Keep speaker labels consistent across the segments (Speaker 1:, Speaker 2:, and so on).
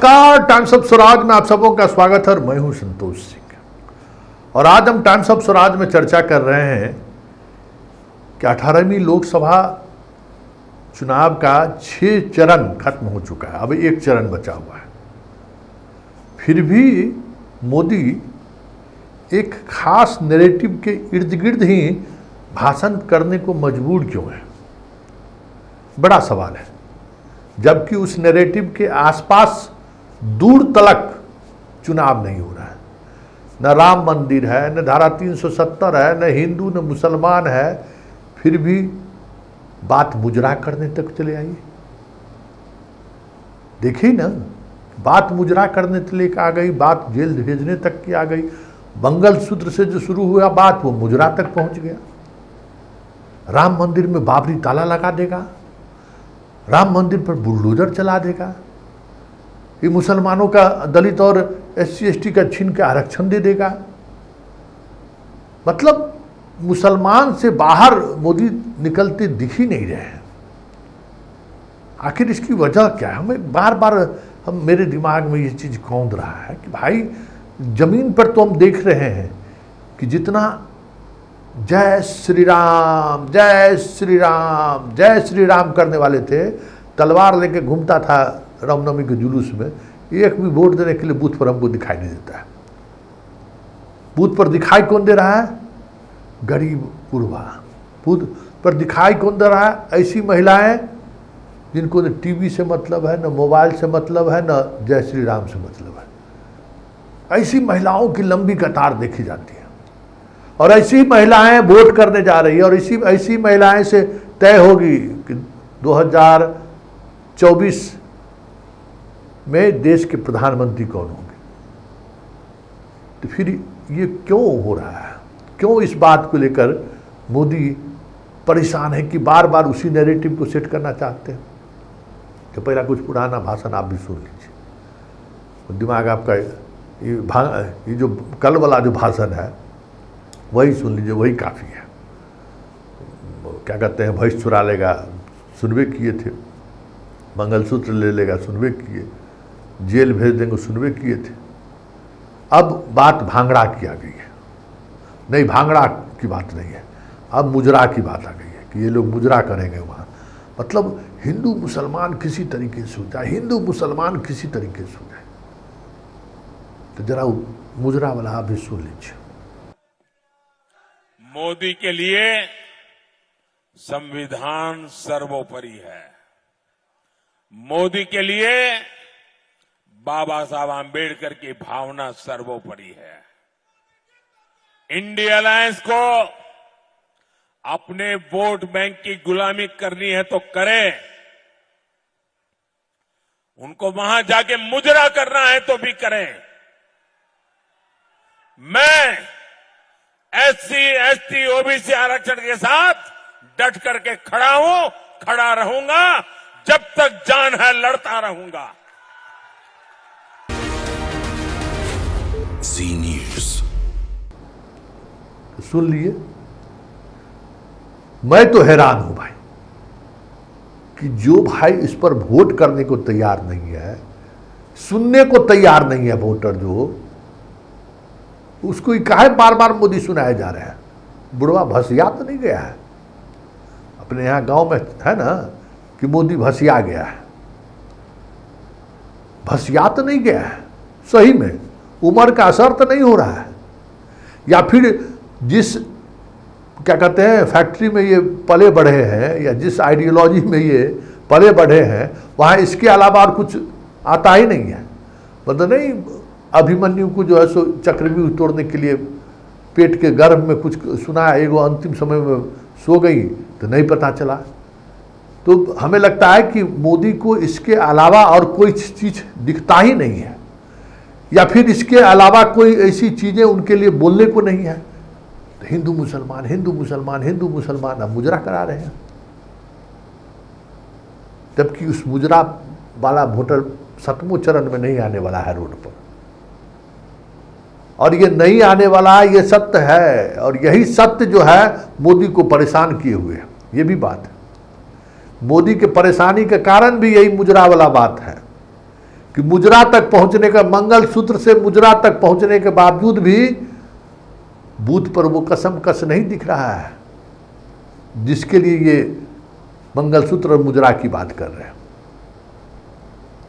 Speaker 1: नमस्कार, times of Swaraj में आप सबों का स्वागत है। मैं हूं संतोष सिंह और आज हम टाइम्स ऑफ स्वराज में चर्चा कर रहे हैं कि 18वीं लोकसभा चुनाव का 6 चरण खत्म हो चुका है, अब एक चरण बचा हुआ है। फिर भी मोदी एक खास नैरेटिव के इर्द गिर्द ही भाषण करने को मजबूर क्यों है, बड़ा सवाल है। जबकि उस नैरेटिव के आसपास दूर तलक चुनाव नहीं हो रहा है, न राम मंदिर है, न धारा 370 है, न हिंदू न मुसलमान है, फिर भी बात मुजरा करने तक चले आई। देखिए ना, बात मुजरा करने तक आ गई, बात जेल भेजने तक की आ गई। मंगलसूत्र से जो शुरू हुआ बात वो मुजरा तक पहुंच गया। राम मंदिर में बाबरी ताला लगा देगा, राम मंदिर पर बुलडोजर चला देगा, ये मुसलमानों का, दलित और SC ST का छीन के आरक्षण दे देगा। मतलब मुसलमान से बाहर मोदी निकलते दिख ही नहीं रहे हैं। आखिर इसकी वजह क्या है? हमें बार बार मेरे दिमाग में ये चीज़ कौंध रहा है कि भाई जमीन पर तो हम देख रहे हैं कि जितना जय श्री राम जय श्री राम जय श्री राम करने वाले थे, तलवार लेके घूमता था रामनवमी के जुलूस में, एक भी वोट देने के लिए बूथ पर हमको दिखाई नहीं देता है। बूथ पर दिखाई कौन दे रहा है? गरीब गुरबा। बूथ पर दिखाई कौन दे रहा है? ऐसी महिलाएं जिनको न टीवी से मतलब है, न मोबाइल से मतलब है, न जय श्री राम से मतलब है। ऐसी महिलाओं की लंबी कतार देखी जाती है और ऐसी महिलाएं वोट करने जा रही है और ऐसी महिलाएं से तय होगी कि 2024 में देश के प्रधानमंत्री कौन होंगे। तो फिर ये क्यों हो रहा है? क्यों इस बात को लेकर मोदी परेशान है कि बार बार उसी नैरेटिव को सेट करना चाहते हैं? तो पहला कुछ पुराना भाषण आप भी सुन लीजिए, दिमाग आपका ये जो कल वाला जो भाषण है वही सुन लीजिए, वही काफ़ी है। क्या कहते हैं, भैंस चुरा लेगा, सुनवे किए थे। मंगलसूत्र ले लेगा, सुनवे किए। जेल भेज देंगे, सुनवे किए थे। अब बात भांगड़ा की आ गई है। नहीं, भांगड़ा की बात नहीं है, अब मुजरा की बात आ गई है कि ये लोग मुजरा करेंगे वहाँ। मतलब हिंदू मुसलमान किसी तरीके से हो जाए, हिंदू मुसलमान किसी तरीके से हो जाए। तो जरा मुजरा वाला आप भी सुन लीजिए।
Speaker 2: मोदी के लिए संविधान सर्वोपरि है। मोदी के लिए बाबा साहब आंबेडकर की भावना सर्वोपरि है। इंडिया अलायंस को अपने वोट बैंक की गुलामी करनी है तो करें, उनको वहां जाके मुजरा करना है तो भी करें। मैं SC ST OBC आरक्षण के साथ डट करके खड़ा हूं, खड़ा रहूंगा, जब तक जान है लड़ता रहूंगा।
Speaker 3: जी न्यूज
Speaker 1: सुन लिए। मैं तो हैरान हूं भाई कि जो भाई इस पर वोट करने को तैयार नहीं है, सुनने को तैयार नहीं है वोटर, जो उसको ही काहे बार बार मोदी सुनाया जा रहा है। बुढ़वा भसिया तो नहीं गया है? अपने यहाँ गांव में है ना कि मोदी भसिया गया है। भसिया तो नहीं गया है, सही में उम्र का असर तो नहीं हो रहा है, या फिर जिस क्या कहते हैं फैक्ट्री में ये पले बढ़े हैं या जिस आइडियोलॉजी में ये पले बढ़े हैं वहाँ इसके अलावा और कुछ आता ही नहीं है। मतलब नहीं, अभिमन्यु को जो है सो चक्रव्यूह तोड़ने के लिए पेट के गर्भ में कुछ सुना, एगो अंतिम समय में सो गई तो नहीं पता चला। तो हमें लगता है कि मोदी को इसके अलावा और कोई चीज़ दिखता ही नहीं है, या फिर इसके अलावा कोई ऐसी चीज़ें उनके लिए बोलने को नहीं है। तो हिंदू मुसलमान हिंदू मुसलमान हिंदू मुसलमान अब मुजरा करा रहे हैं, जबकि उस मुजरा वाला वोटर 7वें चरण में नहीं आने वाला है रोड पर। और ये नहीं आने वाला है, ये सत्य है, और यही सत्य जो है मोदी को परेशान किए हुए है। ये भी बात है, मोदी के परेशानी के कारण भी यही मुजरा वाला बात है कि मुजरा तक पहुंचने का, मंगलसूत्र से मुजरा तक पहुंचने के बावजूद भी बूथ पर वो कसम कस नहीं दिख रहा है जिसके लिए ये मंगलसूत्र और मुजरा की बात कर रहे हैं।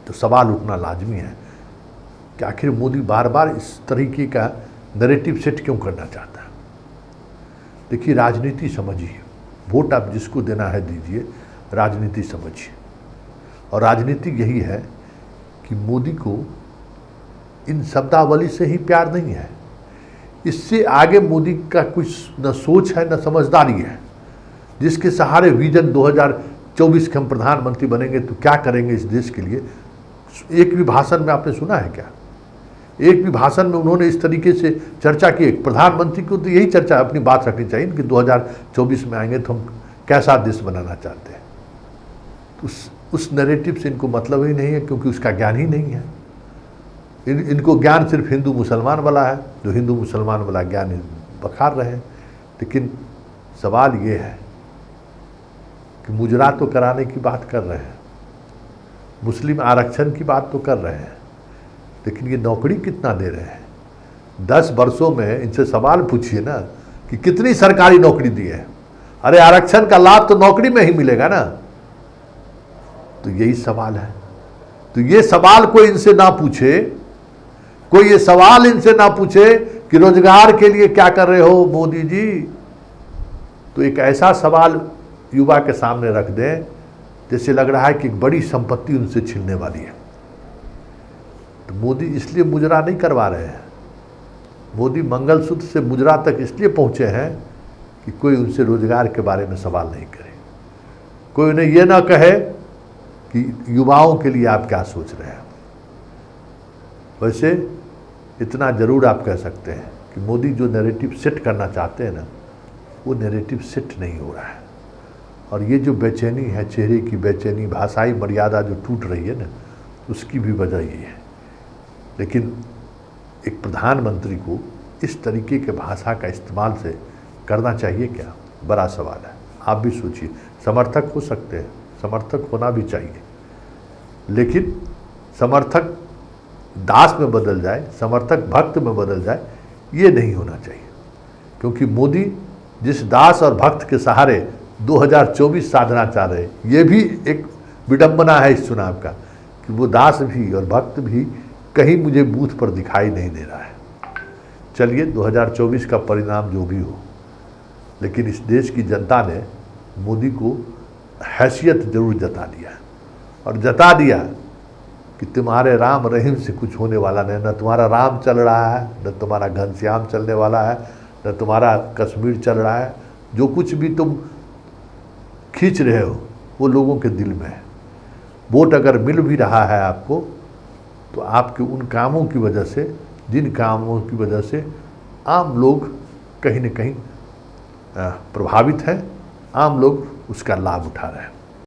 Speaker 1: तो सवाल उठना लाजमी है कि आखिर मोदी बार बार इस तरीके का नैरेटिव सेट क्यों करना चाहता है। देखिए, राजनीति समझिए, वोट आप जिसको देना है दीजिए, राजनीति समझिए। और राजनीति यही है कि मोदी को इन शब्दावली से ही प्यार नहीं है, इससे आगे मोदी का कुछ न सोच है न समझदारी है, जिसके सहारे विजन 2024 के हम प्रधानमंत्री बनेंगे तो क्या करेंगे इस देश के लिए। एक भी भाषण में आपने सुना है क्या? एक भी भाषण में उन्होंने इस तरीके से चर्चा की? प्रधानमंत्री को तो यही चर्चा, अपनी बात रखनी चाहिए कि 2024 में आएंगे तो हम कैसा देश बनाना चाहते हैं। तो उस नैरेटिव से इनको मतलब ही नहीं है, क्योंकि उसका ज्ञान ही नहीं है। इनको ज्ञान सिर्फ हिंदू मुसलमान वाला है, जो हिंदू मुसलमान वाला ज्ञान बखार रहे हैं। लेकिन सवाल ये है कि मुजरा तो कराने की बात कर रहे हैं, मुस्लिम आरक्षण की बात तो कर रहे हैं, लेकिन ये नौकरी कितना दे रहे हैं? 10 वर्षों में इनसे सवाल पूछिए ना कि कितनी सरकारी नौकरी दी है। अरे आरक्षण का लाभ तो नौकरी में ही मिलेगा ना। तो यही सवाल है। तो ये सवाल कोई इनसे ना पूछे, कोई ये सवाल इनसे ना पूछे कि रोजगार के लिए क्या कर रहे हो मोदी जी, तो एक ऐसा सवाल युवा के सामने रख दें जैसे लग रहा है कि एक बड़ी संपत्ति उनसे छीनने वाली है। तो मोदी इसलिए मुजरा नहीं करवा रहे हैं। मोदी मंगलसूत्र से मुजरा तक इसलिए पहुंचे हैं कि कोई उनसे रोजगार के बारे में सवाल नहीं करे, कोई उन्हें यह ना कहे कि युवाओं के लिए आप क्या सोच रहे हैं। वैसे इतना जरूर आप कह सकते हैं कि मोदी जो नैरेटिव सेट करना चाहते हैं ना, वो नैरेटिव सेट नहीं हो रहा है। और ये जो बेचैनी है, चेहरे की बेचैनी, भाषाई मर्यादा जो टूट रही है ना, उसकी भी वजह ये है। लेकिन एक प्रधानमंत्री को इस तरीके के भाषा का इस्तेमाल से करना चाहिए क्या? बड़ा सवाल है। आप भी सोचिए। समर्थक हो सकते हैं, समर्थक होना भी चाहिए, लेकिन समर्थक दास में बदल जाए, समर्थक भक्त में बदल जाए, ये नहीं होना चाहिए। क्योंकि मोदी जिस दास और भक्त के सहारे 2024 साधना चाह रहे हैं, ये भी एक विडंबना है इस चुनाव का कि वो दास भी और भक्त भी कहीं मुझे बूथ पर दिखाई नहीं दे रहा है। चलिए, 2024 का परिणाम जो भी हो, लेकिन इस देश की जनता ने मोदी को हैसियत जरूर जता दिया, और जता दिया कि तुम्हारे राम रहीम से कुछ होने वाला नहीं। न तुम्हारा राम चल रहा है, न तुम्हारा घनश्याम चलने वाला है, न तुम्हारा कश्मीर चल रहा है। जो कुछ भी तुम खींच रहे हो वो लोगों के दिल में है। वोट अगर मिल भी रहा है आपको, तो आपके उन कामों की वजह से, जिन कामों की वजह से आम लोग कहीं न कहीं प्रभावित हैं, आम लोग उसका लाभ उठा रहे हैं।